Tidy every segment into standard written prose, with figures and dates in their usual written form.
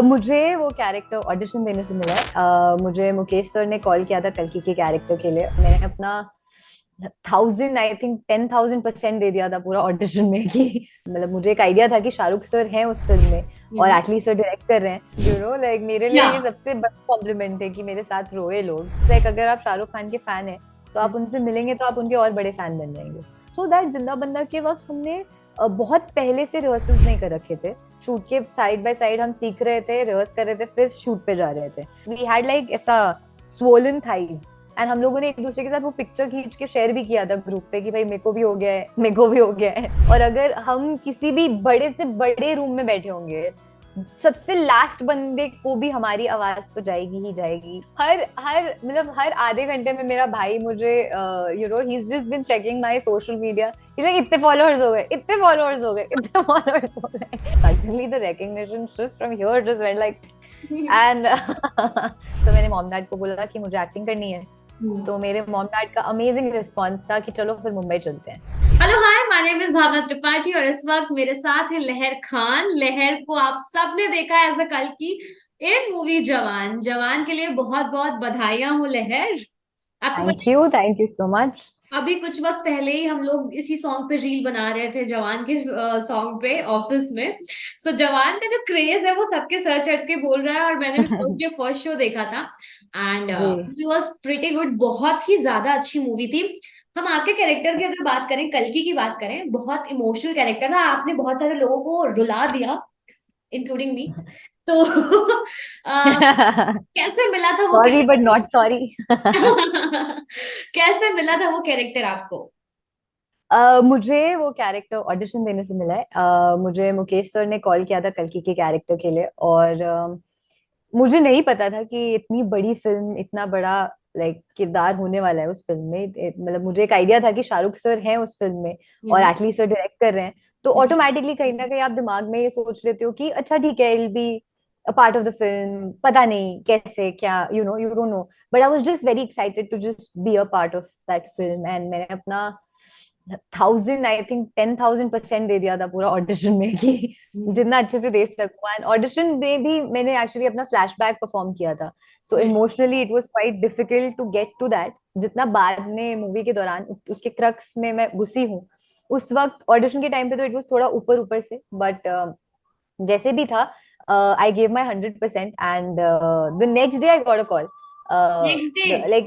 मुझे वो character audition देने से मिला है। मुझे मुकेश सर ने कॉल किया था कल्कि के कैरेक्टर के लिए। मैंने अपना 10,000 दे दिया था पूरा ऑडिशन में कि मतलब मुझे एक आइडिया था कि शाहरुख सर हैं उस फिल्म में और हम्म। एटली सर डायरेक्ट कर रहे हैं। लाइक मेरे लिए या ये सबसे बड़ा कॉम्प्लीमेंट है कि मेरे साथ रोए लोग। लाइक अगर आप शाहरुख खान के फैन हैं तो आप उनसे मिलेंगे तो आप उनके और बड़े फैन बन जाएंगे। सो दैट जिंदा बंदा के वक्त हमने बहुत पहले से रिहर्सल्स नहीं कर रखे थे। शूट के साइड बाय साइड हम सीख रहे थे, रिहर्स कर रहे थे, फिर शूट पे जा रहे थे। वी हैड लाइक ऐसा स्वोलन थाइज। एंड हम लोगों ने एक दूसरे के साथ वो पिक्चर खींच के शेयर भी किया था ग्रुप पे कि भाई मेरे को भी हो गया है, मेरे को भी हो गया है। और अगर हम किसी भी बड़े से बड़े रूम में बैठे होंगे, सबसे लास्ट बंदे को भी हमारी आवाज तो जाएगी ही जाएगी। हर हर मतलब हर आधे घंटे में मेरा भाई मुझे ही is just been checking my social media. इतने फॉलोअर्स हो गए, इतने फॉलोअर्स हो गए, इतने फॉलोअर्स हो गए। Suddenly the recognition just from here just went like. And so मैंने मॉम डैड को बोला कि मुझे एक्टिंग करनी है। तो मेरे मॉम डैड का अमेजिंग रिस्पॉन्स था कि चलो फिर मुंबई चलते हैं। Hello hi, my name is Bhavna Tripathi और इस वक्त मेरे साथ है लहर खान। लहर को आप सबने देखा है एज अ कल की इन मूवी जवान। जवान के लिए बहुत बहुत बधाइयां हो लहर। आपको पता थैंक यू सो मच। है, अभी कुछ वक्त पहले ही हम लोग इसी सॉन्ग पे रील बना रहे थे, जवान के सॉन्ग पे ऑफिस में। सो जवान का जो क्रेज है वो सबके सर चढ़ के बोल रहा है और मैंने भी जो फर्स्ट शो देखा था एंड जी। Movie was pretty good. बहुत ही ज्यादा अच्छी मूवी थी। हम आपके कैरेक्टर की अगर बात करें, कल्कि की बात करें, बहुत इमोशनल कैरेक्टर था। आपने बहुत सारे लोगों को रुला दिया, इंक्लूडिंग मी। तो कैसे मिला था वो sorry but character? Not sorry. कैसे मिला था वो कैरेक्टर आपको? मुझे वो कैरेक्टर ऑडिशन देने से मिला है। मुझे मुकेश सर ने कॉल किया था कल्कि के कैरेक्टर के लिए। और मुझे नहीं पता था कि इतनी बड़ी फिल्म, इतना बड़ा लाइक किरदार होने वाला है उस फिल्म में। मतलब मुझे एक आइडिया था कि शाहरुख सर हैं उस फिल्म में और हम्म। एटली सर डायरेक्ट कर रहे हैं। तो ऑटोमेटिकली कहीं ना कहीं आप दिमाग में ये सोच लेते हो कि अच्छा ठीक है, I'll be a part of the film. पता नहीं कैसे क्या, you don't know. But I was just very excited to just be a part of that film. And मैंने अपना 10,000 दे दिया था पूरा ऑडिशन में कि हम्म। जितना अच्छे से दे सकूं। एंड ऑडिशन में भी मैंने एक्चुअली अपना फ्लैशबैक परफॉर्म किया था। So emotionally it was quite difficult to get to that. जितना बाद में मूवी के दौरान उसके क्रक्स में मैं घुसी हूँ, उस वक्त ऑडिशन के टाइम पे तो इट वाज थोड़ा ऊपर ऊपर से। बट जैसे भी था, I gave my 100%। And the next day I got a call. Next day? Like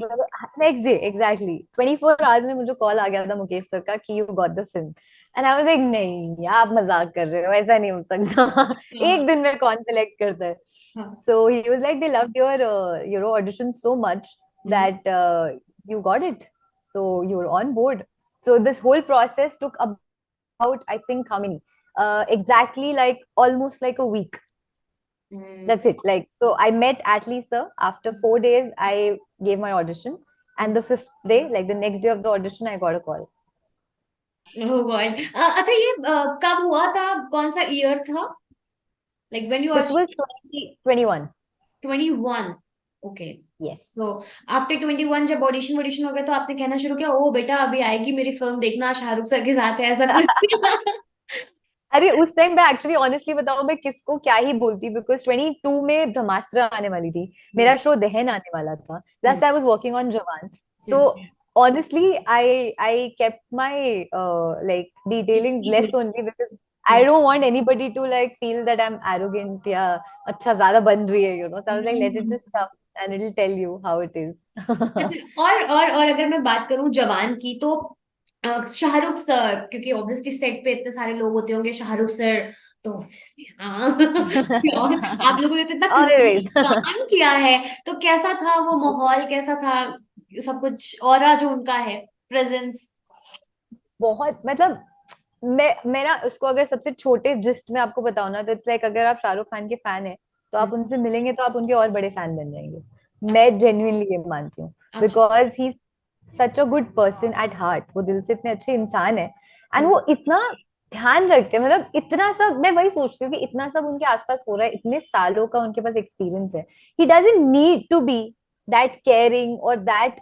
next day exactly 24 hours में मुझे कॉल आ गया था मुकेश सर का कि you got the film. And I was like नहीं, आप मजाक कर रहे हो, ऐसा नहीं हो सकता। एक दिन में कौन सेलेक्ट करता है? हाँ। So he was like they loved your audition so much hmm. That you got it, so you're on board. So this whole process took about, I think, how many, exactly like almost like a week. Hmm. That's it. Like, so I met Atlee sir. After 4 days I gave my audition, and the fifth day, like the next day of the audition, I got a call. Oh God. अच्छा, ये कब हुआ था? कौन सा year था? Like when you are? This was 2021. 21? Okay. Yes. तो after 21 जब ऑडिशन वॉडिशन हो गया तो आपने कहना शुरू किया, ओ बेटा अभी आएगी मेरी फिल्म, देखना शाहरुख सर के साथ है, ऐसा कुछ? अरे उस टाइम मैं एक्चुअली ऑनेस्टली बताऊं, मैं किसको क्या ही बोलती, बिकॉज 22 में ब्रह्मास्त्र आने वाली थी। मेरा शो दहन आने वाला था, plus I was working on जवान। सो honestly, I kept my like detailing less only because I don't want anybody to like feel that I'm arrogant या अच्छा ज्यादा बन रही है, so I was like, let it just come and it'll tell you how it is. अच्छा, और अगर मैं बात करूं जवान की तो शाहरुख सर, क्योंकि ऑब्वियसली सेट पे इतने सारे लोग होते होंगे, शाहरुख सर तो ऑब्वियसली हाँ। और आप लोगों ने तो इतना Always. काम किया है, तो कैसा था वो माहौल, कैसा था सब कुछ, ऑरा जो उनका है, प्रेजेंस? बहुत मतलब मैं ना उसको अगर सबसे छोटे जिस्ट में आपको बताऊं ना, तो इट्स लाइक अगर आप शाहरुख खान के फैन है तो आप उनसे मिलेंगे तो आप उनके और बड़े फैन बन जाएंगे। अच्छा। मैं जेन्युइनली ये मानती हूँ। अच्छा। Because he such a good person at heart. वो दिल से इतने अच्छे इंसान है। एंड वो इतना ध्यान रखते हैं, मतलब इतना सब, मैं वही सोचती हूँ कि इतना सब उनके आसपास हो रहा है, इतने सालों का उनके पास एक्सपीरियंस है। He doesn't need to be that caring और दैट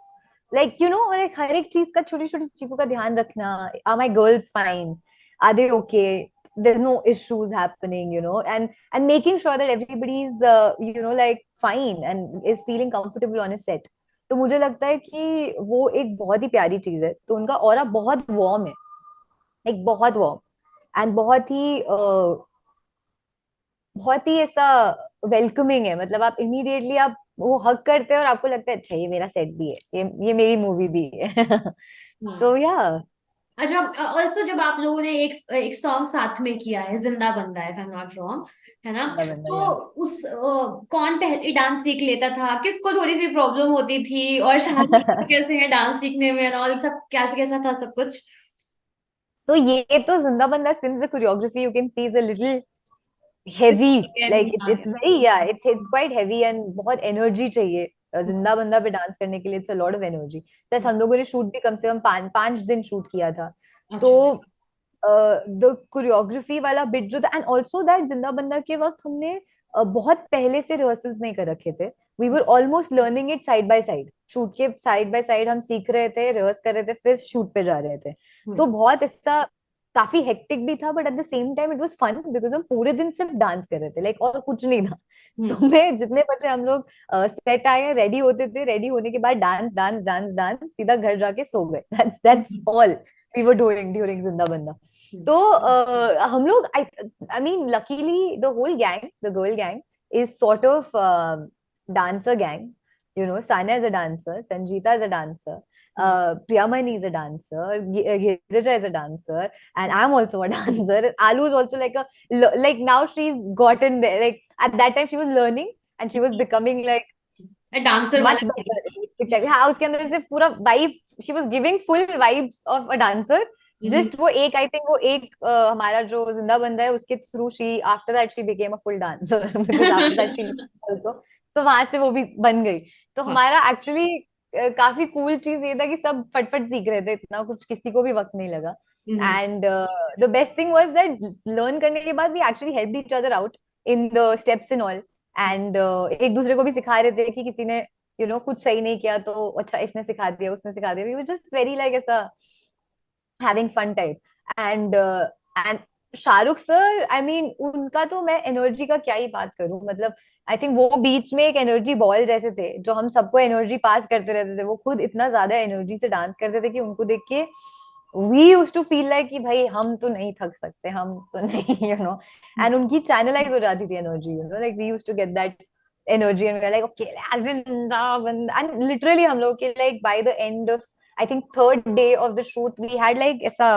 लाइक लाइक हर एक चीज का, छोटी छोटी चीजों का ध्यान रखना। Are my girls fine, are they okay, there's no issues happening, you know, and making sure that everybody's you know like fine and is feeling comfortable on a set. तो मुझे लगता है कि वो एक बहुत ही प्यारी चीज है, तो उनका ऑरा बहुत वार्म है, एक बहुत वार्म एंड बहुत ही ऐसा वेलकमिंग है, मतलब आप इमीडिएटली आप वो हक करते हैं और आपको लगता है अच्छा ये मेरा सेट भी है, ये मेरी मूवी भी है। हम्म। तो या अच्छा, ऑल्सो जब आप लोगों ने एक एक सॉन्ग साथ में किया है, जिंदा बंदा है, if I am not wrong, है ना? बंदा बंदा तो या उस कौन पहले डांस सीख लेता था, किसको थोड़ी सी प्रॉब्लम होती थी, और शाहरुख सर कैसे हैं डांस सीखने में, और सब कैसे कैसा था सब कुछ? तो ये तो जिंदा बंदा, since the choreography you can see is a little heavy, like it's very, yeah, it's quite heavy and बहुत एनर्जी चाहिए जिंदा बंदा पे डांस करने के लिए, it's a lot of energy. Plus हम लोगों ने शूट भी कम से कम 5 दिन शूट किया था। तो अच्छा। द कोरियोग्राफी वाला बिट जो था, एंड ऑल्सो दैट जिंदा बंदा के वक्त हमने बहुत पहले से रिहर्सल्स नहीं कर रखे थे, we were almost learning it side by side, shoot के साइड बाय साइड हम सीख रहे थे, रिहर्स कर रहे थे, फिर शूट पे जा रहे थे। तो बहुत ऐसा काफी हेक्टिक भी था, but at the same time it was fun because हम पूरे दिन सिर्फ डांस कर रहे थे, लाइक और कुछ नहीं था। सुबह जितने बजे हम लोग सेट आए, रेडी होते थे, रेडी होने के बाद डांस डांस डांस डांस, सीधा घर जाके सो गए, that's all we were doing during Zinda Banda. तो हम लोग I mean luckily the whole gang, the girl gang is sort of dancer gang, you know, Sanya is a dancer, Sanjita is a dancer, Priyamani is a dancer, Girija is a dancer, and I'm also a dancer. Alu is also like like now she's gotten there, like at that time she was learning and she was becoming like dancer much वाला। better। हाँ, उसके अंदर से पूरा vibe, she was giving full vibes of a dancer. Just वो एक, I think वो एक हमारा जो जिंदा बंदा है उसके through she, after that she became a full dancer because after that she also, so वहां से वो भी बन गई। तो हाँ। हमारा एक्चुअली काफी कूल चीज ये था कि सब फटफट सीख रहे थे, इतना कुछ किसी को भी वक्त नहीं लगा। And the best thing was that learn करने के बाद we actually help each other out in the steps in all, and एक दूसरे को भी सिखा रहे थे कि किसी ने यू नो कुछ सही नहीं किया तो अच्छा इसने सिखा दिया, उसने सिखा दिया, we were just very like ऐसा having fun type. And Shahrukh sir, I mean उनका तो मैं एनर्जी का क्या ही बात करूं, मतलब आई थिंक वो बीच में एक एनर्जी बॉल जैसे थे जो हम सबको एनर्जी पास करते रहते थे। वो खुद इतना ज्यादा एनर्जी से डांस करते थे कि उनको देख के we use to feel like कि भाई हम तो नहीं थक सकते, हम तो नहीं, यू नो। एंड उनकी चैनलाइज हो जाती थी energy, you know, like we use to get that energy and we are like okay as in, and literally हम लोग के like by the end of I think third day of the shoot we had like ऐसा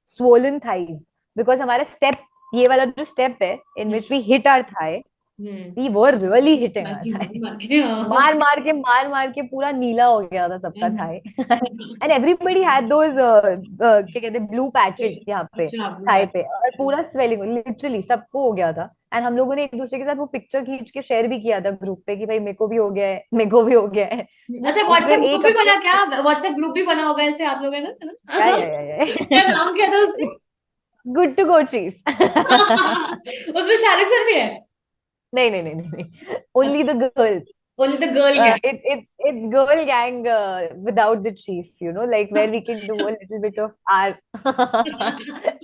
swollen thighs because हमारा step, ये वाला जो step है in which we hit our thigh, we were really hitting our thigh, मार मार के पूरा नीला हो गया था सबका thigh. And everybody had those क्या कहते हैं ब्लू पैचेस यहाँ पे अच्छा। थाई पे, और पूरा स्वेलिंग लिटरली सबको हो गया था। एंड हम लोगों ने एक दूसरे के साथ वो पिक्चर खींच के शेयर भी किया था ग्रुप पे कि भाई मेरे को भी हो गया है, मेरे को भी हो गया है। अच्छा, फिर व्हाट्सएप ग्रुप एक भी बना हफ्ते क्या? व्हाट्सएप ग्रुप भी बना होगा ऐसे आप लोगों ने, है या ना? क्या नाम क्या था उसका? Good to go chief. उसमें शाहरुख सर भी है? नहीं नहीं नहीं नहीं, only the girls. Only the girl gang. It's girl gang without the chief, you know, like where we can do a little bit of our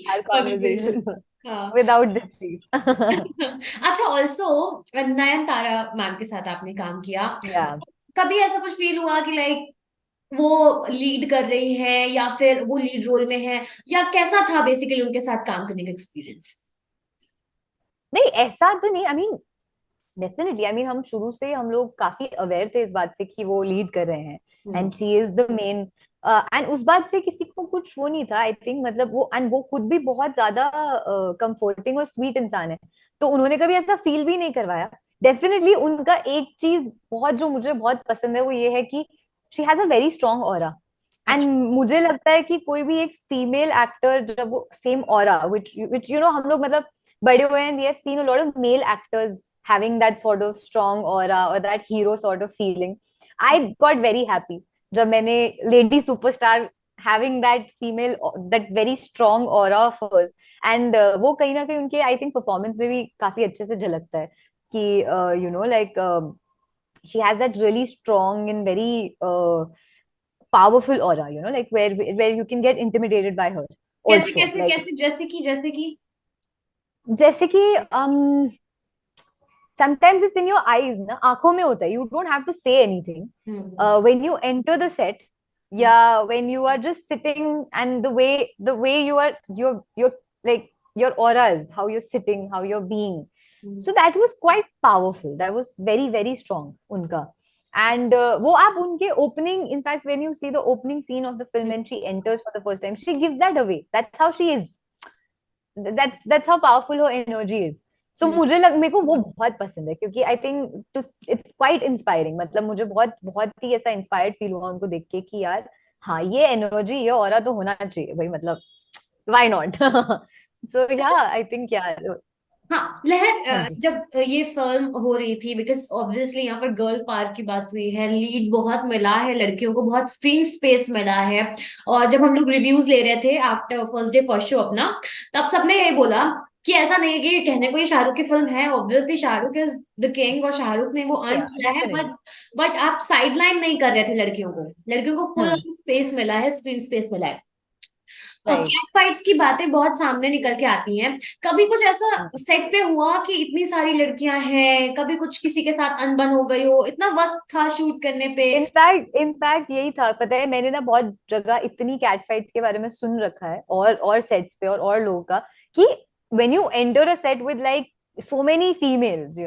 our conversation हाँ। without the chief। अच्छा, also Nayantara ma'am के साथ आपने काम किया, Yeah. कभी ऐसा कुछ फील हुआ कि लाइक वो लीड कर रही है या फिर वो लीड रोल में है, या कैसा था बेसिकली उनके साथ काम करने का एक्सपीरियंस? नहीं ऐसा तो नहीं, I mean definitely, I mean हम शुरू से हम लोग काफी अवेयर थे इस बात से कि वो लीड कर रहे हैं and she is the main, and उस बात से किसी को कुछ वो नहीं था आई थिंक, मतलब वो, एंड वो खुद भी बहुत ज्यादा कंफर्टिंग और स्वीट इंसान है, तो उन्होंने कभी ऐसा फील भी नहीं करवाया। डेफिनेटली उनका एक चीज बहुत जो मुझे बहुत पसंद है वो ये है कि she has a very strong aura. And अच्छा। मुझे लगता है कि कोई भी एक फीमेल एक्टर जब वो same aura which you know, हम लोग मतलब बड़े हुए हैं, we have seen a lot of male actors having that sort of strong aura or that hero sort of feeling. I got very happy जब मैंने lady superstar having that female, that very strong aura of hers, and वो कहीं ना कहीं उनके I think performance में भी काफी अच्छे से झलकता है कि you know like she has that really strong and very powerful aura, you know, like where you can get intimidated by her कैसे also, कैसे like कैसे, जैसे कि जैसे कि sometimes it's in your eyes ना, आंखों में होता है, you don't have to say anything. Hmm When you enter the set, hmm yeah, when you are just sitting, and the way you are, your like your auras, how you're sitting, how you're being, hmm so that was quite powerful, that was very very strong उनका. And वो आप उनके opening, in fact when you see the opening scene of the film hmm when she enters for the first time, she gives that away, that's how she is, that's how powerful her energy is. So हम्म मेरे को वो बहुत पसंद है, क्योंकि I think it's quite inspiring, मतलब मुझे बहुत बहुत ही ऐसा इंस्पायर्ड फील हुआ उनको देख के कि यार हाँ, ये एनर्जी, ये ऑरा तो होना चाहिए भाई, मतलब व्हाई नॉट. सो या आई थिंक यार. हाँ लहर, हाँ जी. जब ये फिल्म हो रही थी, बिकॉज ऑब्वियसली यहाँ पर गर्ल पावर की बात हुई है, लीड बहुत मिला है लड़कियों को, बहुत स्क्रीन स्पेस मिला है। और जब हम लोग रिव्यूज ले रहे थे after first day first show अपना, तब सबने ये बोला कि ऐसा नहीं है कि कहने को ये शाहरुख की फिल्म है, obviously Shahrukh is the king और शाहरुख ने वो अर्न या किया है, डेफिनेटली. बट आप साइडलाइन नहीं कर रहे थे लड़कियों को, लड़कियों को फुल हम्म. स्पेस मिला है, स्क्रीन स्पेस मिला है। राइट. कैट फाइट्स की बातें बहुत सामने निकल के आती हैं। कभी कुछ ऐसा सेट पे हुआ कि इतनी सारी लड़कियां हैं, कभी कुछ किसी के साथ अनबन हो गई हो, इतना वक्त था शूट करने पे? इनफैक्ट यही था, पता है, मैंने ना बहुत जगह इतनी कैट फाइट्स के बारे में सुन रखा है, और सेट्स पे और लोगों का, कि when you enter a set with like so many females,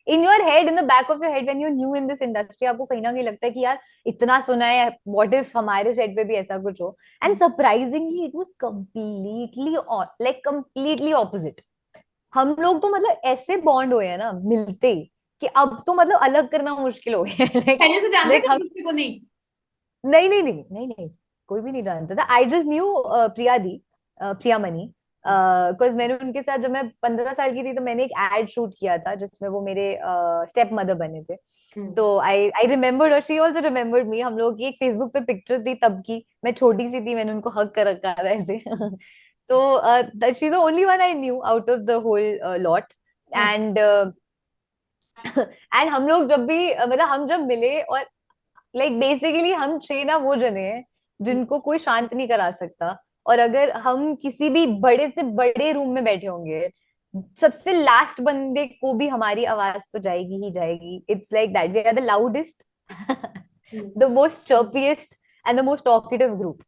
in your head, in the back of your head, when you new in this industry, आपको कहीं ना कहीं लगता है कि यार इतना सुना है, व्हाट इफ हमारे सेट पे भी ऐसा कुछ हो. And surprisingly it was completely, like completely opposite. हम लोग तो मतलब ऐसे बॉन्ड हुए हैं ना मिलते ही, कि अब तो मतलब अलग करना मुश्किल हो गया है. लाइक पहले से जानते लाइक थे हम, किसी को नहीं? नहीं नहीं नहीं नहीं नहीं, कोई भी नहीं जानता था. I just new Priya the, Priya money, because मैंने उनके साथ, जब मैं 15 साल की थी, तो मैंने एक एड शूट किया था जिसमें वो मेरे स्टेप मदर बने थे. हम्म तो आई रिमेम्बर्ड, और शी ऑल्सो रिमेम्बर्ड मी. हम लोग की एक फेसबुक पे पिक्चर थी तब की, मैं छोटी सी थी, मैंने उनको हग कर रखा था ऐसे. तो she the only one I knew out of the whole lot. And and हम लोग जब भी मतलब हम जब मिले, और लाइक बेसिकली हम छह ना वो जने हैं जिनको कोई शांत नहीं करा सकता. और अगर हम किसी भी बड़े से बड़े रूम में बैठे होंगे, सबसे लास्ट बंदे को भी हमारी आवाज तो जाएगी ही जाएगी. It's like that, we are the loudest, the most chirpiest and the most talkative group.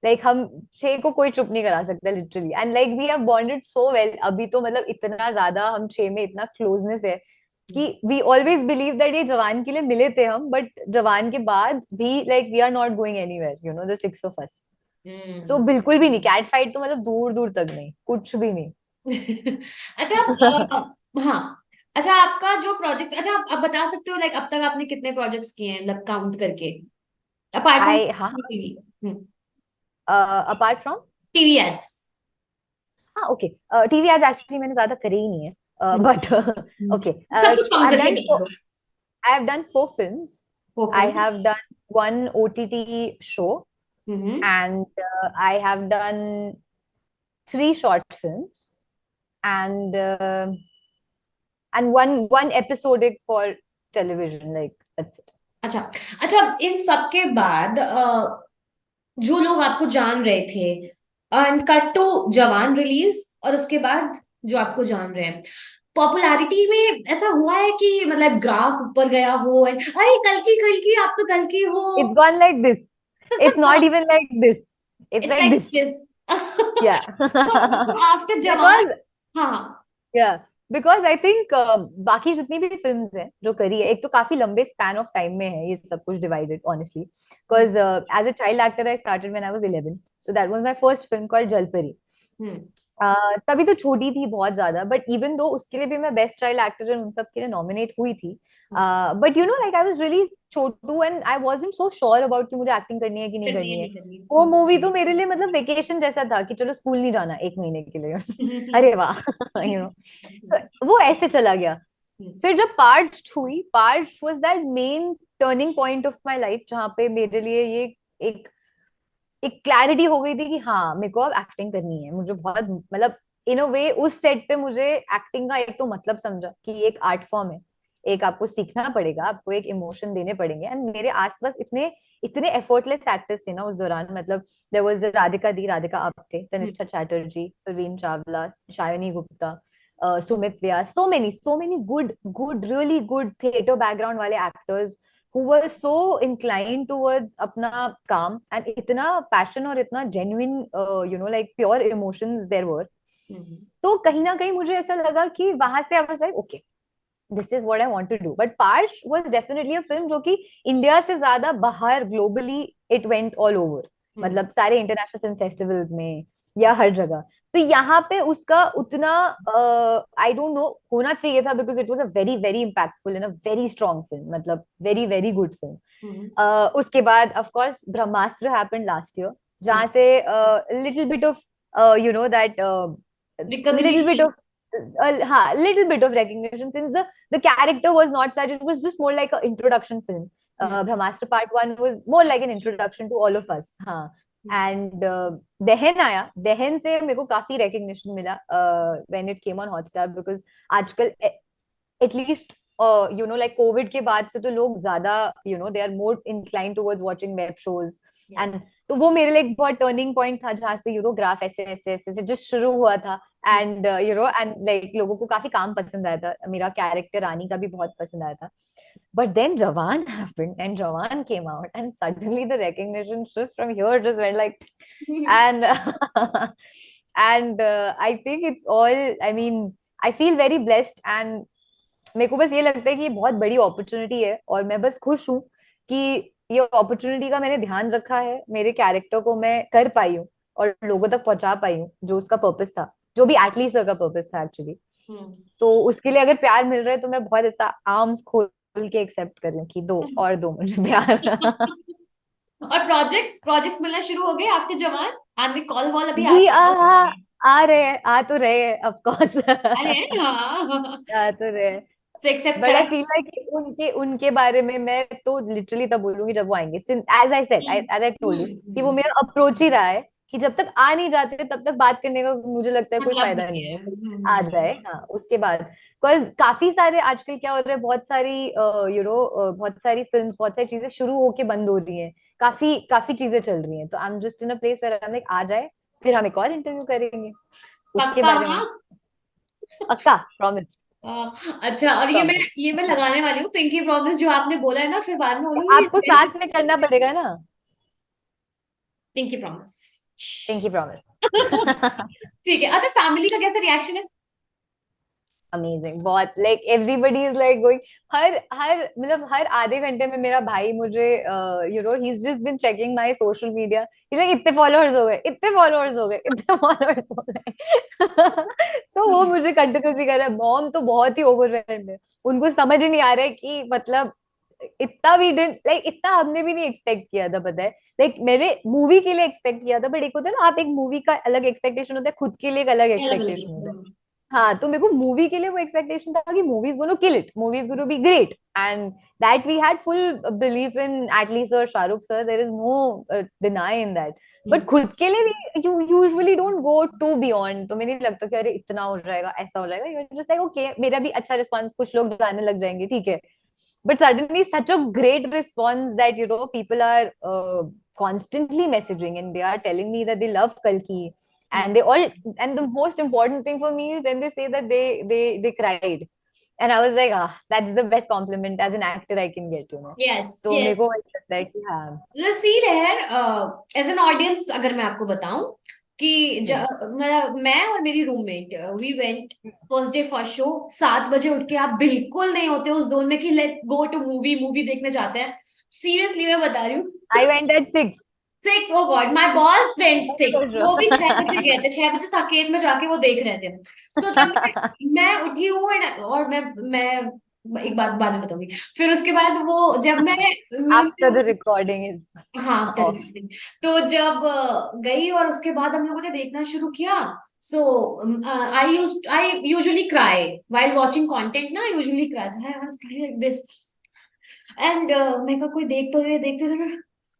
Like हम छह को कोई चुप नहीं करा सकता literally. And like we have bonded so well, अभी तो मतलब इतना ज्यादा हम छह में इतना क्लोजनेस है, कि वी ऑलवेज बिलीव दैट ये जवान के लिए मिले थे हम, बट जवान के बाद भी like we are not going anywhere, the six of us. So hmm बिल्कुल भी नहीं, कैट फाइट तो मतलब दूर दूर तक नहीं, कुछ भी नहीं. अच्छा, हाँ, अच्छा आपका जो प्रोजेक्ट, अच्छा आप बता सकते हो लाइक अब तक आपने कितने प्रोजेक्ट्स किए हैं, मतलब काउंट करके, अपार्ट फ्रॉम आई हाँ, TV? Apart from, TV ads. हाँ ओके, टीवी एड्स एक्चुअली मैंने ज्यादा करे ही नहीं है, बट ओके. सब कुछ आई काउंट हैव करके डन बता दो। I have done 4 films. I okay. have done one OTT show, hmm and I have done 3 short films, and one episodic for television. Like that's it. अच्छा, अच्छा इन सब के बाद जो लोग आपको जान रहे थे, एंड कट टू जवान रिलीज, और उसके बाद जो आपको जान रहे हैं, पॉपुलैरिटी में ऐसा हुआ है कि मतलब ग्राफ ऊपर गया हो and, अरे कल की आप तो कल की हो? It's gone like this. It's not even like this. It's it's like like this. This. Yeah. तो आफ्टर जवान, Because हाँ। या बिकॉज आई थिंक बाकी जितनी भी फिल्म्स हैं जो करी है, एक तो काफी लंबे स्पैन ऑफ टाइम में है ये सब कुछ divided honestly, because as a child actor I started when I was 11, so that was my first film called Jalpari. हम्म तभी तो छोटी थी बहुत ज्यादा, बट इवन दो उसके लिए भी मैं बेस्ट चाइल्ड एक्टर उन सब के लिए नॉमिनेट हुई थी. But like I was really Chhotu, and I wasn't so sure about कि मुझे एक्टिंग करनी है कि नहीं करनी है करनी है. नहीं करनी वो मूवी तो मेरे लिए मतलब वेकेशन जैसा था, कि चलो स्कूल नहीं जाना 1 महीने के लिए. अरे वाह. So, वो ऐसे चला गया. फिर जब पार्ट हुई, part was that main turning point of my life, जहाँ पे मेरे लिए ये एक एक क्लैरिटी हो गई थी कि हाँ, मेरे को अब एक्टिंग करनी है. मुझे बहुत मतलब इन अ वे उस सेट पे मुझे एक्टिंग का एक तो मतलब समझा कि ये एक आर्ट फॉर्म है, एक आपको सीखना पड़ेगा, आपको एक इमोशन देने पड़ेंगे. एंड मेरे आसपास इतने इतने एफर्टलेस एक्टर्स थे ना उस दौरान, मतलब there was Radhika di, Radhika Apte, Tanishtha Chatterjee, Surveen Chawla, Sayani Gupta, Sumit Vyas, so many good really good theater background वाले actors who were so inclined towards अपना काम, and इतना passion और इतना genuine like pure emotions there were. तो कहीं ना कहीं मुझे ऐसा लगा कि वहां से I was like okay, this is what I want to do. But Parsh was definitely a film जो कि इंडिया से ज्यादा बाहर globally it went all over. मतलब सारे इंटरनेशनल फिल्म फेस्टिवल्स में या हर जगह. तो यहाँ पे उसका उतना आई डोंट नो होना चाहिए था, because it was a very very impactful and a very strong film, मतलब वेरी वेरी गुड फिल्म. उसके बाद of course Brahmastra happened last year, जहाँ से little bit of that little bit recognition. of little bit of recognition, since the character was not such, it was just more like an introduction film. Brahmastra part 1 was more like an introduction to all of us. हाँ. And दहन आया, दहन से मेरे को काफी recognition मिला when it came on Hotstar, because आजकल at least like COVID के बाद से तो लोग ज्यादा they are more inclined towards watching web shows. Yes. And तो वो मेरे लिए एक बहुत टर्निंग पॉइंट था, जहाँ से ग्राफ ऐसे ऐसे ऐसे से जस्ट शुरू हुआ था. एंड एंड लाइक लोगों को काफी काम पसंद आया था, मेरा कैरेक्टर रानी का भी बहुत पसंद आया था. But then Jawan happened, and Jawan came out, and suddenly the recognition just from here just went like, and and I think it's all, I mean, I feel very blessed, and मेरे को बस ये लगता है कि ये बहुत बड़ी अपॉर्चुनिटी है, और मैं बस खुश हूँ कि ये अपॉर्चुनिटी का मैंने ध्यान रखा है, मेरे कैरेक्टर को मैं कर पाई हूँ और लोगों तक पहुंचा पाई हूँ, जो उसका पर्पस था, जो भी एटली सर का पर्पस था एक्चुअली. तो उसके लिए अगर प्यार मिल रहा है तो मैं बहुत ऐसा आर्म्स खोल के एक्सेप्ट कर रही हूँ कि दो मुझे प्यार. और प्रोजेक्ट्स प्रोजेक्ट्स मिलना शुरू हो गए आपके जवान? आने कॉल वॉल अभी जी आ आ रहे हैं, आ तो रहे हैं ऑफ कोर्स. रहे हैं? हाँ. आ तो रहे हैं. So एक्सेप्ट बट करा. आई फील लाइक उनके उनके बारे में मैं तो लिटरली तब बोलूंगी जब वो आएंगे. As I said, as I told you, कि वो मेरा अप्रोच ही रहा है कि जब तक आ नहीं जाते तब तक बात करने का मुझे लगता है कोई मतलब फायदा नहीं नहीं है. है. आ जाए हाँ उसके बाद, बिकॉज काफी सारे आजकल क्या हो रहा है, बहुत सारी बहुत सारी फिल्म्स, बहुत सारी चीजें शुरू होके बंद हो रही हैं, काफी काफी चीजें चल रही हैं. तो I am just in a place where I am like आ जाए, फिर हम एक और इंटरव्यू करेंगे उसके पक्का बारे में. हाँ. पक्का, प्रॉमिस. अच्छा, और ये मैं लगाने वाली हूँ पिंकी प्रॉमिस जो आपने बोला है ना, फिर बाद में बोलूंगी आपको साथ में करना पड़ेगा ना. Pinky promise. Pinky promise. ठीक है. अच्छा, फैमिली का कैसा रिएक्शन है? अमेजिंग, बहुत like everybody is like going. हर हर मतलब हर आधे घंटे में मेरा भाई मुझे ही is just been checking my social media. He like इतने फॉलोअर्स हो गए, इतने फॉलोअर्स हो गए, इतने फॉलोअर्स हो गए. सो वो मुझे कंटिन्यूसली कर रहा है. मॉम तो बहुत ही ओवरवेल्म्ड है, उनको समझ ही नहीं आ रहा है कि मतलब इतना भी डिडंट लाइक, इतना हमने भी नहीं एक्सपेक्ट किया था, पता है. लाइक मैंने मूवी के लिए एक्सपेक्ट किया था, बट एक होता है ना, आप एक मूवी का अलग एक्सपेक्टेशन होता है, खुद के लिए एक अलग अलग एक्सपेक्टेशन होता है. अलग. हाँ, तो मेरे को मूवी के लिए वो एक्सपेक्टेशन था कि movie is gonna kill it, movie is gonna be great, and that we had full belief in Atlee sir, Shahrukh sir, there is no deny in that. But खुद के लिए भी you usually don't go to beyond. तो मुझे नहीं लगता कि अरे इतना हो जाएगा, ऐसा हो जाएगा. यू जस्ट लाइक ओके, मेरा भी अच्छा रिस्पॉन्स, कुछ लोग जाने लग जाएंगे, ठीक है. But suddenly such a great response that people are constantly messaging, and they are telling me that they love Kalki, and they all, and the most important thing for me is when they say that they cried, and I was like, that's the best compliment as an actor I can get. Yes तो मेरे yes. को ऐसा लगता है कि हाँ. सी लहर, as an audience अगर मैं आपको बताऊं कि मैं और मेरी roommate we went first day first show. 7 बजे उठ के आप बिल्कुल नहीं होते उस जोन में कि लेट्स गो टू मूवी देखने जाते हैं. सीरियसली मैं बता रही हूँ. I went at 6. 6, oh God, my boss went 6. वो भी 6 बजे गए हाँ. थे. 6 बजे साकेत में जाके वो देख रहे थे. सो जब मैं उठी हूँ और मैं एक बात बाद में बताऊंगी. फिर उसके बाद वो जब After the recording is हाँ आफ्टर off. रिकॉर्डिंग. तो जब गई और उसके बाद हम लोगों ने देखना शुरू किया. So I usually cry while watching content ना. I usually cry. I was crying like this. And मैं कहा कोई देख तो रहे, देखते रहे.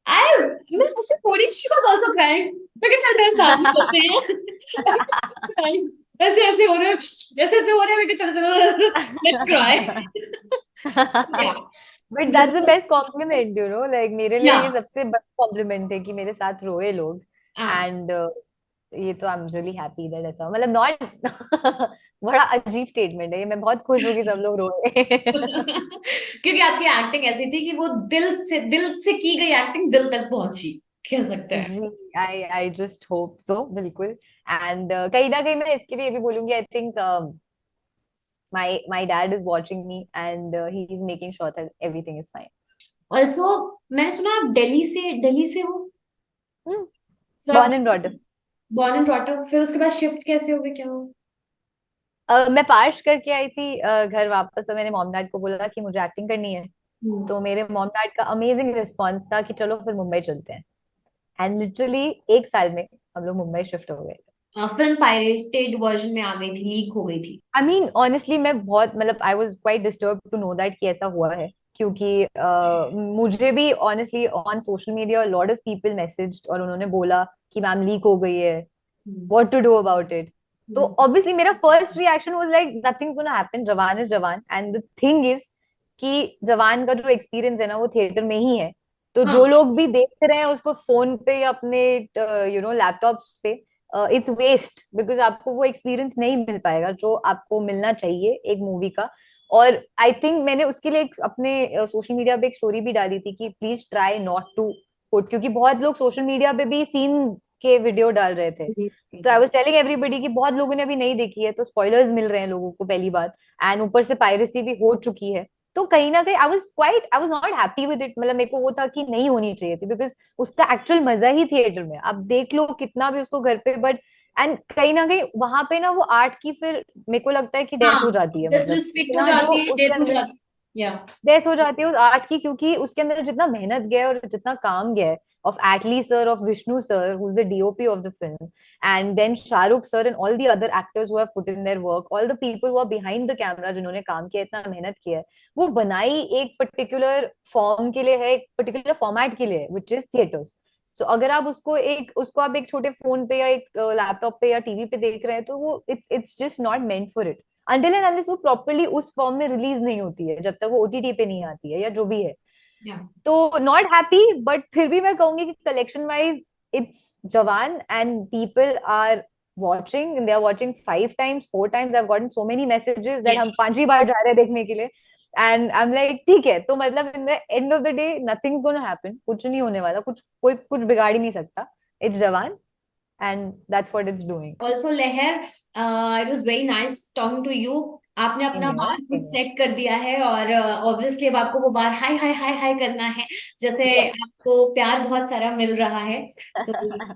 आई मैं ऐसे थोड़ी, शी वाज आल्सो क्राइंग. मैं कहा चल मेरे साथ में चलते हैं. Crying. ऐसे ऐसे हो रहे हैं, ऐसे ऐसे हो रहे हैं. मैं कहा चलो चलो लेट्स क्राई. या but that's the best compliment, like मेरे लिए या ये सबसे बड़ा कॉम्प्लीमेंट है कि मेरे साथ रोए लोग. एंड ये तो I am really happy that ऐसा, मतलब नॉट बड़ा अजीब स्टेटमेंट है ये, मैं बहुत खुश हूँ कि सब लोग रो रहे हैं। क्योंकि आपकी एक्टिंग ऐसी थी कि वो दिल से की गई एक्टिंग दिल तक पहुंची, कह सकते हैं। जी, आई जस्ट होप सो, बिल्कुल। एंड कहीं ना कहीं मैं इसके लिए ये भी बोलूंगी, I think my dad is watching me and he is making sure that everything is fine. Also मैंने सुना आप दिल्ली से हो, Hmm. तो Born आप and brought up. Born and brought up, फिर उसके बाद शिफ्ट कैसे हो गए, क्या हो? मैं पार्श करके आई थी घर वापस, और मैंने मॉम डैड को बोला कि मुझे एक्टिंग करनी है। हम्म। तो मेरे मॉम डैड का अमेजिंग रिस्पॉन्स था कि चलो फिर मुंबई चलते हैं। एंड लिटरली 1 साल में हम लोग मुंबई शिफ्ट हो गए। फिल्म पायरेटेड वर्जन में आ गई थी, लीक हो गई थी। आई मीन ऑनेस्टली मैं बहुत, मतलब I was quite disturb to know that कि ऐसा हुआ है, क्योंकि मुझे भी honestly on social media lot of people messaged और उन्होंने बोला कि मैम लीक हो गई है, hmm. What to do about it. तो हम्म। ऑब्वियसली मेरा first reaction was like nothing's gonna happen, Jawan is Jawan, and the thing is कि जवान का जो एक्सपीरियंस है ना वो थिएटर में ही है। तो जो हाँ। लोग भी देख रहे हैं उसको फोन पे या अपने लैपटॉप्स पे, इट्स वेस्ट, बिकॉज आपको वो एक्सपीरियंस नहीं मिल पाएगा जो आपको मिलना चाहिए एक मूवी का। और आई थिंक मैंने उसके लिए अपने सोशल मीडिया पे एक स्टोरी भी डाली थी कि please try not to put, क्योंकि बहुत लोग सोशल मीडिया पे भी सीन्स के वीडियो डाल रहे थे। जी, तो आई जी। वाज टेलिंग एवरीबडी कि बहुत लोगों ने अभी नहीं देखी है, तो स्पॉयलर्स मिल रहे हैं लोगों को पहली बात, एंड ऊपर से पायरेसी भी हो चुकी है। तो कहीं ना कहीं I was not happy with it, मतलब मेरे को वो था कि नहीं होनी चाहिए थी, बिकॉज उसका एक्चुअल मजा ही थिएटर में, आप देख लो कितना भी उसको घर पे, बट एंड कहीं ना कहीं वहां पे ना वो आर्ट की फिर मेरे को लगता है कि डेथ हो हाँ, जाती है, मतलब डिसरिस्पेक्ट हो इतना जो जाती है, उसके डेथ हो अंदर जाती है, या डेथ हो जाती है उस आर्ट की, क्योंकि उसके अंदर जितना मेहनत गया है और जितना काम गया है of Atlee sir, of Vishnu sir, who's the DOP of the film, and then Shahrukh sir and all the other actors who have put in their work, all the people who are behind the camera जिन्होंने काम किया, इतना मेहनत किया है, वो बनाई एक पर्टिकुलर फॉर्म के लिए है, एक पर्टिकुलर फॉर्मेट के लिए है, which is theaters. सो अगर आप उसको आप एक छोटे फोन पे या एक लैपटॉप पे या टीवी पे देख रहे हैं, तो वो it's just not meant for it until and unless वो प्रॉपरली उस फॉर्म में रिलीज नहीं होती है, जब तक वो ओटीटी पे नहीं आती है या जो भी है। या तो नॉट हैप्पी, बट फिर भी मैं कहूंगी कि collection wise it's Jawan, and people are watching and they are watching 5 times 4 times. I've gotten so many messages that हम यस। 5वीं बार जा रहे हैं देखने के लिए, and I'm like ठीक है, तो मतलब in the end of the day nothing's gonna happen, कुछ नहीं होने वाला, कोई कुछ बिगाड़ ही नहीं सकता, it's जवान, and that's what it's doing. Also Lehar, it was very nice talking to you. आपने अपना Same here, बार खुद same here. सेट कर दिया है, और ऑब्वियसली अब आपको वो बार हाय हाय हाय हाय करना है, जैसे Yes. आपको प्यार बहुत सारा मिल रहा है। तो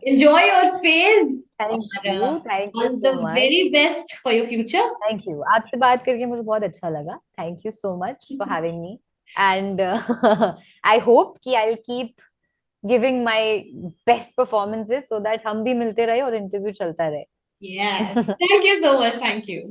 एंजॉय योर फेज, और Thank you all the so much. Very best for your future. Thank you, आपसे बात करके मुझे बहुत अच्छा लगा, thank you so much for having me, and I hope कि I will keep giving my best performances so that हम भी मिलते रहे और इंटरव्यू चलता यस, रहे। Thank you so much, thank you.